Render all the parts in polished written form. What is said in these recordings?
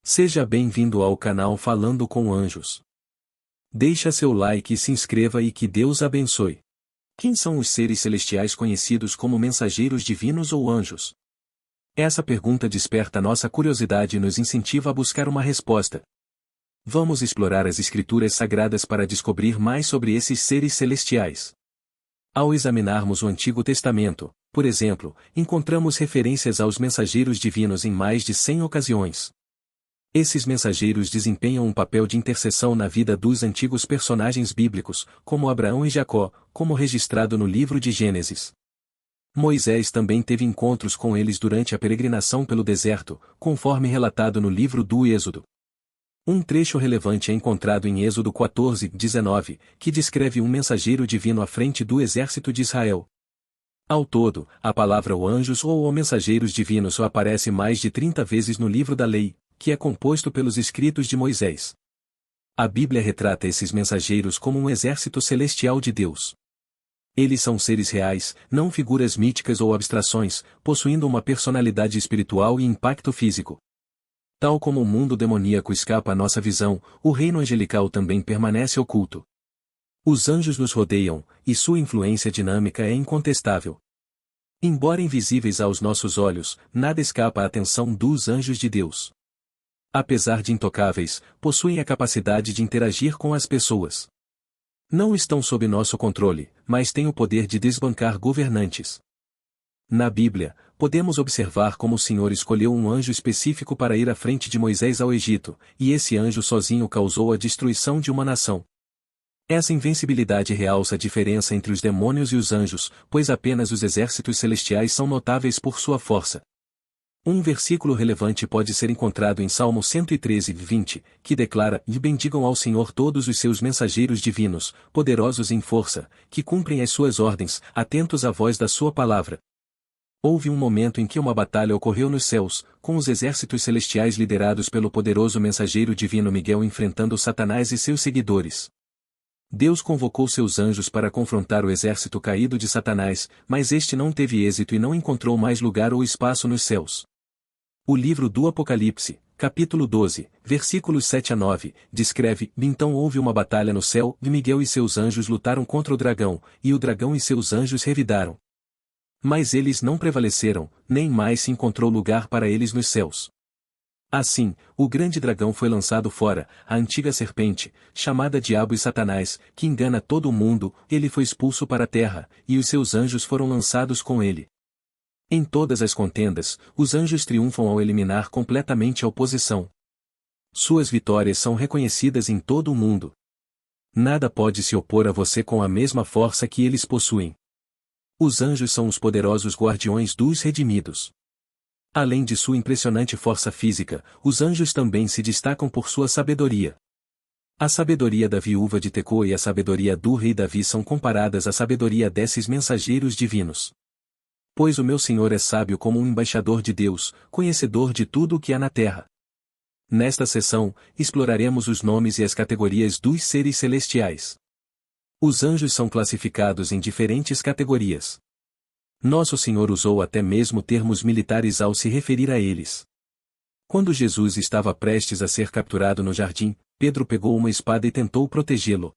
Seja bem-vindo ao canal Falando com Anjos. Deixa seu like e se inscreva e que Deus abençoe. Quem são os seres celestiais conhecidos como mensageiros divinos ou anjos? Essa pergunta desperta nossa curiosidade e nos incentiva a buscar uma resposta. Vamos explorar as Escrituras Sagradas para descobrir mais sobre esses seres celestiais. Ao examinarmos o Antigo Testamento, por exemplo, encontramos referências aos mensageiros divinos em mais de 100 ocasiões. Esses mensageiros desempenham um papel de intercessão na vida dos antigos personagens bíblicos, como Abraão e Jacó, como registrado no livro de Gênesis. Moisés também teve encontros com eles durante a peregrinação pelo deserto, conforme relatado no livro do Êxodo. Um trecho relevante é encontrado em Êxodo 14:19, que descreve um mensageiro divino à frente do exército de Israel. Ao todo, a palavra anjos ou mensageiros divinos só aparece mais de 30 vezes no livro da lei, que é composto pelos escritos de Moisés. A Bíblia retrata esses mensageiros como um exército celestial de Deus. Eles são seres reais, não figuras míticas ou abstrações, possuindo uma personalidade espiritual e impacto físico. Tal como o mundo demoníaco escapa à nossa visão, o reino angelical também permanece oculto. Os anjos nos rodeiam, e sua influência dinâmica é incontestável. Embora invisíveis aos nossos olhos, nada escapa à atenção dos anjos de Deus. Apesar de intocáveis, possuem a capacidade de interagir com as pessoas. Não estão sob nosso controle, mas têm o poder de desbancar governantes. Na Bíblia, podemos observar como o Senhor escolheu um anjo específico para ir à frente de Moisés ao Egito, e esse anjo sozinho causou a destruição de uma nação. Essa invencibilidade realça a diferença entre os demônios e os anjos, pois apenas os exércitos celestiais são notáveis por sua força. Um versículo relevante pode ser encontrado em Salmo 113:20, que declara: "E bendigam ao Senhor todos os seus mensageiros divinos, poderosos em força, que cumprem as suas ordens, atentos à voz da sua palavra." Houve um momento em que uma batalha ocorreu nos céus, com os exércitos celestiais liderados pelo poderoso mensageiro divino Miguel enfrentando Satanás e seus seguidores. Deus convocou seus anjos para confrontar o exército caído de Satanás, mas este não teve êxito e não encontrou mais lugar ou espaço nos céus. O livro do Apocalipse, capítulo 12, versículos 7 a 9, descreve: "Então houve uma batalha no céu, e Miguel e seus anjos lutaram contra o dragão, e o dragão e seus anjos revidaram. Mas eles não prevaleceram, nem mais se encontrou lugar para eles nos céus. Assim, o grande dragão foi lançado fora, a antiga serpente, chamada Diabo e Satanás, que engana todo o mundo, ele foi expulso para a terra, e os seus anjos foram lançados com ele. Em todas as contendas, os anjos triunfam ao eliminar completamente a oposição. Suas vitórias são reconhecidas em todo o mundo. Nada pode se opor a você com a mesma força que eles possuem. Os anjos são os poderosos guardiões dos redimidos. Além de sua impressionante força física, os anjos também se destacam por sua sabedoria. A sabedoria da viúva de Tecoa e a sabedoria do rei Davi são comparadas à sabedoria desses mensageiros divinos. Pois o meu Senhor é sábio como um embaixador de Deus, conhecedor de tudo o que há na terra. Nesta sessão, exploraremos os nomes e as categorias dos seres celestiais. Os anjos são classificados em diferentes categorias. Nosso Senhor usou até mesmo termos militares ao se referir a eles. Quando Jesus estava prestes a ser capturado no jardim, Pedro pegou uma espada e tentou protegê-lo.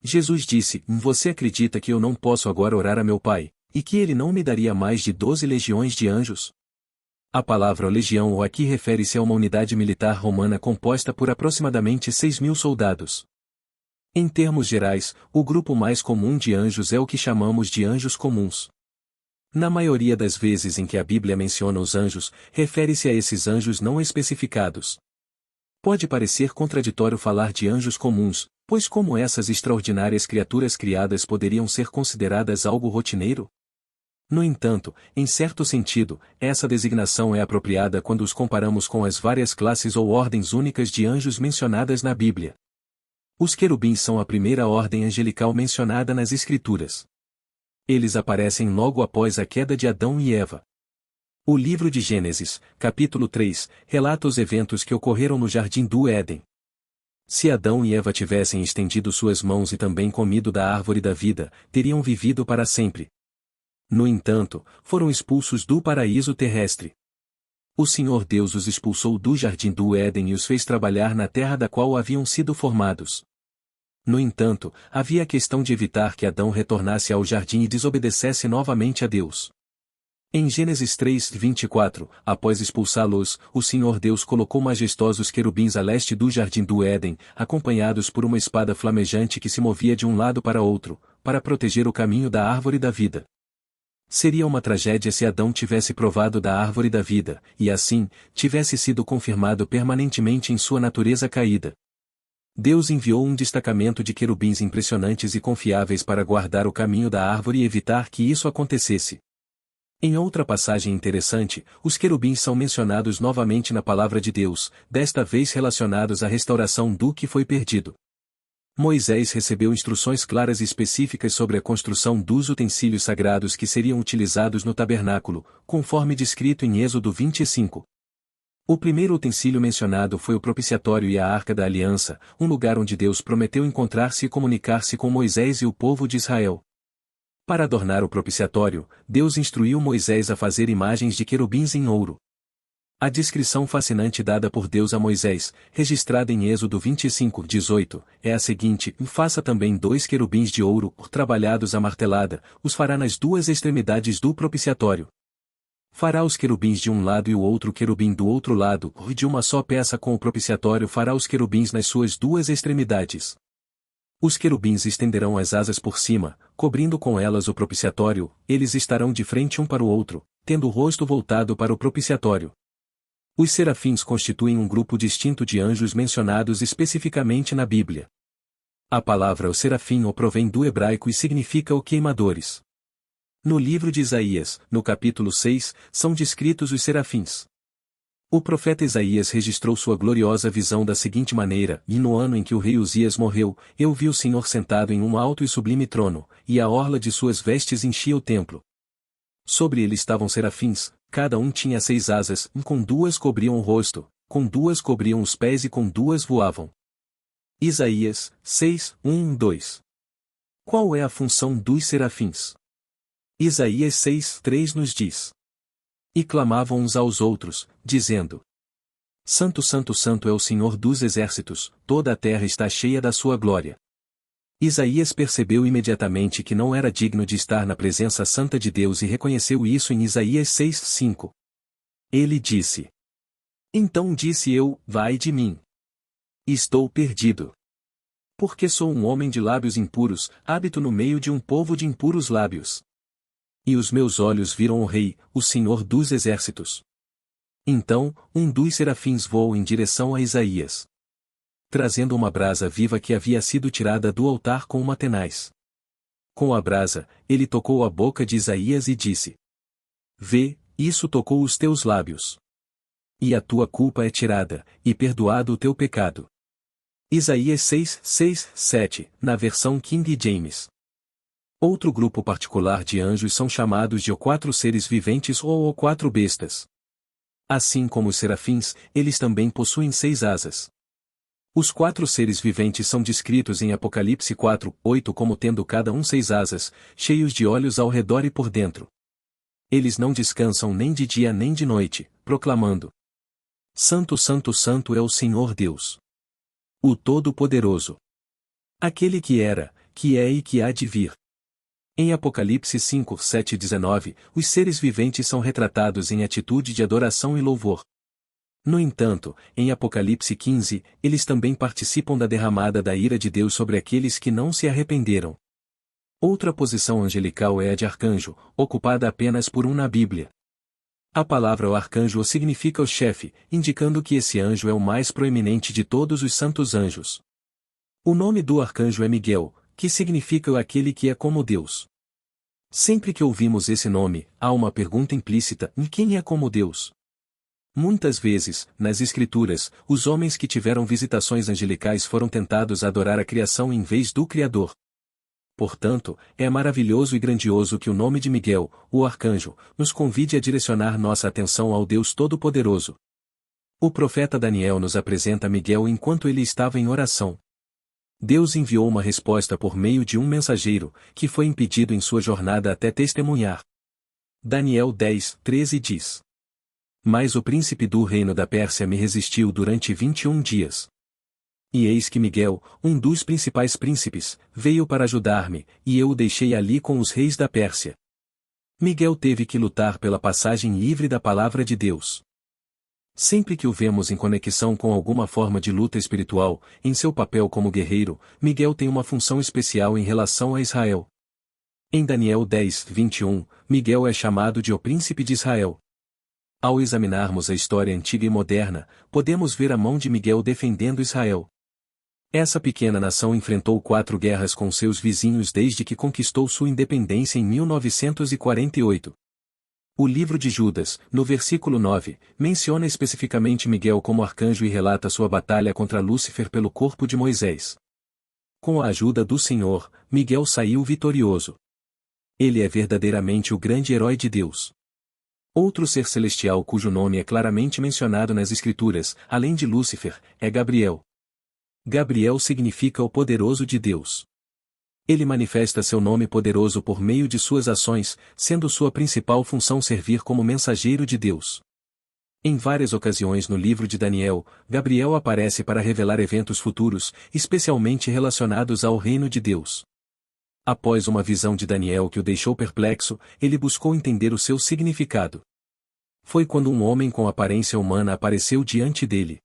Jesus disse: "Você acredita que eu não posso agora orar a meu Pai, e que ele não me daria mais de 12 legiões de anjos?" A palavra legião ou aqui refere-se a uma unidade militar romana composta por aproximadamente 6.000 soldados. Em termos gerais, o grupo mais comum de anjos é o que chamamos de anjos comuns. Na maioria das vezes em que a Bíblia menciona os anjos, refere-se a esses anjos não especificados. Pode parecer contraditório falar de anjos comuns, pois como essas extraordinárias criaturas criadas poderiam ser consideradas algo rotineiro? No entanto, em certo sentido, essa designação é apropriada quando os comparamos com as várias classes ou ordens únicas de anjos mencionadas na Bíblia. Os querubins são a primeira ordem angelical mencionada nas Escrituras. Eles aparecem logo após a queda de Adão e Eva. O livro de Gênesis, capítulo 3, relata os eventos que ocorreram no jardim do Éden. Se Adão e Eva tivessem estendido suas mãos e também comido da árvore da vida, teriam vivido para sempre. No entanto, foram expulsos do paraíso terrestre. O Senhor Deus os expulsou do jardim do Éden e os fez trabalhar na terra da qual haviam sido formados. No entanto, havia a questão de evitar que Adão retornasse ao jardim e desobedecesse novamente a Deus. Em Gênesis 3:24, após expulsá-los, o Senhor Deus colocou majestosos querubins a leste do jardim do Éden, acompanhados por uma espada flamejante que se movia de um lado para outro, para proteger o caminho da árvore da vida. Seria uma tragédia se Adão tivesse provado da árvore da vida, e assim, tivesse sido confirmado permanentemente em sua natureza caída. Deus enviou um destacamento de querubins impressionantes e confiáveis para guardar o caminho da árvore e evitar que isso acontecesse. Em outra passagem interessante, os querubins são mencionados novamente na palavra de Deus, desta vez relacionados à restauração do que foi perdido. Moisés recebeu instruções claras e específicas sobre a construção dos utensílios sagrados que seriam utilizados no tabernáculo, conforme descrito em Êxodo 25. O primeiro utensílio mencionado foi o propiciatório e a Arca da Aliança, um lugar onde Deus prometeu encontrar-se e comunicar-se com Moisés e o povo de Israel. Para adornar o propiciatório, Deus instruiu Moisés a fazer imagens de querubins em ouro. A descrição fascinante dada por Deus a Moisés, registrada em Êxodo 25:18, é a seguinte: faça também 2 querubins de ouro, trabalhados à martelada, os fará nas 2 extremidades do propiciatório. Fará os querubins de um lado e o outro querubim do outro lado, e de uma só peça com o propiciatório fará os querubins nas suas 2 extremidades. Os querubins estenderão as asas por cima, cobrindo com elas o propiciatório, eles estarão de frente um para o outro, tendo o rosto voltado para o propiciatório. Os serafins constituem um grupo distinto de anjos mencionados especificamente na Bíblia. A palavra o serafim provém do hebraico e significa o queimadores. No livro de Isaías, no capítulo 6, são descritos os serafins. O profeta Isaías registrou sua gloriosa visão da seguinte maneira: e no ano em que o rei Uzias morreu, eu vi o Senhor sentado em um alto e sublime trono, e a orla de suas vestes enchia o templo. Sobre ele estavam serafins, cada um tinha 6 asas, com 2 cobriam o rosto, com 2 cobriam os pés e com 2 voavam. Isaías 6:1-2. Qual é a função dos serafins? Isaías 6:3 nos diz: e clamavam uns aos outros, dizendo: Santo, Santo, Santo é o Senhor dos exércitos, toda a terra está cheia da sua glória. Isaías percebeu imediatamente que não era digno de estar na presença santa de Deus e reconheceu isso em Isaías 6:5. Ele disse: então disse eu, vai de mim. Estou perdido. Porque sou um homem de lábios impuros, habito no meio de um povo de impuros lábios. E os meus olhos viram o Rei, o Senhor dos exércitos. Então, um dos serafins voou em direção a Isaías, trazendo uma brasa viva que havia sido tirada do altar com uma tenaz. Com a brasa, ele tocou a boca de Isaías e disse: vê, isso tocou os teus lábios. E a tua culpa é tirada, e perdoado o teu pecado. Isaías 6:6-7, na versão King James. Outro grupo particular de anjos são chamados de 4 seres viventes ou 4 bestas. Assim como os serafins, eles também possuem 6 asas. Os 4 seres viventes são descritos em Apocalipse 4:8 como tendo cada um 6 asas, cheios de olhos ao redor e por dentro. Eles não descansam nem de dia nem de noite, proclamando: Santo, Santo, Santo é o Senhor Deus, o Todo-Poderoso, aquele que era, que é e que há de vir. Em Apocalipse 5:7-19, os seres viventes são retratados em atitude de adoração e louvor. No entanto, em Apocalipse 15, eles também participam da derramada da ira de Deus sobre aqueles que não se arrependeram. Outra posição angelical é a de arcanjo, ocupada apenas por um na Bíblia. A palavra o arcanjo significa o chefe, indicando que esse anjo é o mais proeminente de todos os santos anjos. O nome do arcanjo é Miguel, que significa aquele que é como Deus. Sempre que ouvimos esse nome, há uma pergunta implícita: em quem é como Deus? Muitas vezes, nas Escrituras, os homens que tiveram visitações angelicais foram tentados a adorar a criação em vez do Criador. Portanto, é maravilhoso e grandioso que o nome de Miguel, o arcanjo, nos convide a direcionar nossa atenção ao Deus Todo-Poderoso. O profeta Daniel nos apresenta Miguel enquanto ele estava em oração. Deus enviou uma resposta por meio de um mensageiro, que foi impedido em sua jornada até testemunhar. Daniel 10:13 diz: Mas o príncipe do reino da Pérsia me resistiu durante 21 dias. E eis que Miguel, um dos principais príncipes, veio para ajudar-me, e eu o deixei ali com os reis da Pérsia. Miguel teve que lutar pela passagem livre da palavra de Deus. Sempre que o vemos em conexão com alguma forma de luta espiritual, em seu papel como guerreiro, Miguel tem uma função especial em relação a Israel. Em Daniel 10, 21, Miguel é chamado de o príncipe de Israel. Ao examinarmos a história antiga e moderna, podemos ver a mão de Miguel defendendo Israel. Essa pequena nação enfrentou 4 guerras com seus vizinhos desde que conquistou sua independência em 1948. O livro de Judas, no versículo 9, menciona especificamente Miguel como arcanjo e relata sua batalha contra Lúcifer pelo corpo de Moisés. Com a ajuda do Senhor, Miguel saiu vitorioso. Ele é verdadeiramente o grande herói de Deus. Outro ser celestial cujo nome é claramente mencionado nas Escrituras, além de Lúcifer, é Gabriel. Gabriel significa o poderoso de Deus. Ele manifesta seu nome poderoso por meio de suas ações, sendo sua principal função servir como mensageiro de Deus. Em várias ocasiões no livro de Daniel, Gabriel aparece para revelar eventos futuros, especialmente relacionados ao reino de Deus. Após uma visão de Daniel que o deixou perplexo, ele buscou entender o seu significado. Foi quando um homem com aparência humana apareceu diante dele.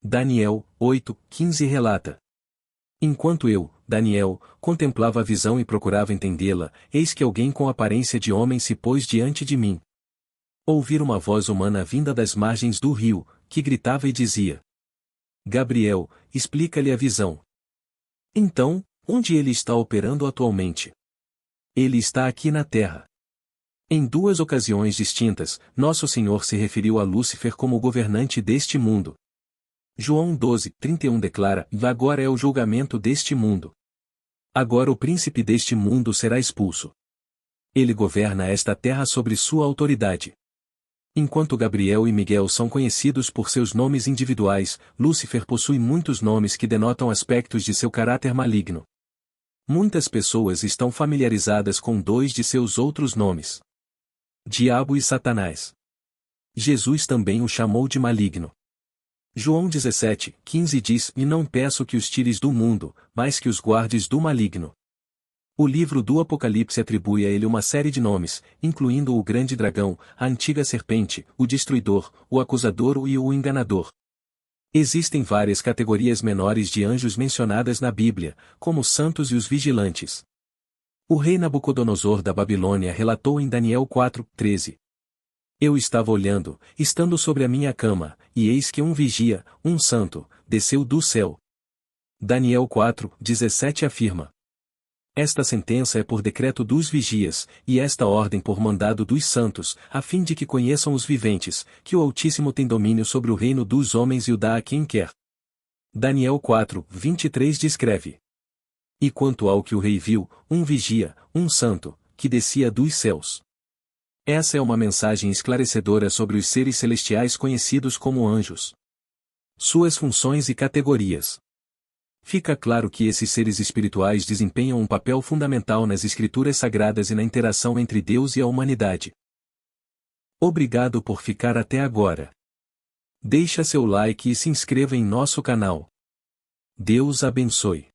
Daniel 8:15 relata: Enquanto eu, Daniel, contemplava a visão e procurava entendê-la, eis que alguém com aparência de homem se pôs diante de mim. Ouvi uma voz humana vinda das margens do rio, que gritava e dizia: Gabriel, explica-lhe a visão. Então, onde ele está operando atualmente? Ele está aqui na terra. Em 2 ocasiões distintas, Nosso Senhor se referiu a Lúcifer como governante deste mundo. João 12:31 declara: Agora é o julgamento deste mundo. Agora o príncipe deste mundo será expulso. Ele governa esta terra sobre sua autoridade. Enquanto Gabriel e Miguel são conhecidos por seus nomes individuais, Lúcifer possui muitos nomes que denotam aspectos de seu caráter maligno. Muitas pessoas estão familiarizadas com 2 de seus outros nomes: Diabo e Satanás. Jesus também o chamou de maligno. João 17:15 diz: E não peço que os tires do mundo, mas que os guardes do maligno. O livro do Apocalipse atribui a ele uma série de nomes, incluindo o grande dragão, a antiga serpente, o destruidor, o acusador e o enganador. Existem várias categorias menores de anjos mencionadas na Bíblia, como os santos e os vigilantes. O rei Nabucodonosor da Babilônia relatou em Daniel 4:13: Eu estava olhando, estando sobre a minha cama, e eis que um vigia, um santo, desceu do céu. Daniel 4:17 afirma: Esta sentença é por decreto dos vigias, e esta ordem por mandado dos santos, a fim de que conheçam os viventes, que o Altíssimo tem domínio sobre o reino dos homens e o dá a quem quer. Daniel 4:23 descreve: E quanto ao que o rei viu, um vigia, um santo, que descia dos céus. Essa é uma mensagem esclarecedora sobre os seres celestiais conhecidos como anjos. Suas funções e categorias. Fica claro que esses seres espirituais desempenham um papel fundamental nas escrituras sagradas e na interação entre Deus e a humanidade. Obrigado por ficar até agora. Deixa seu like e se inscreva em nosso canal. Deus abençoe.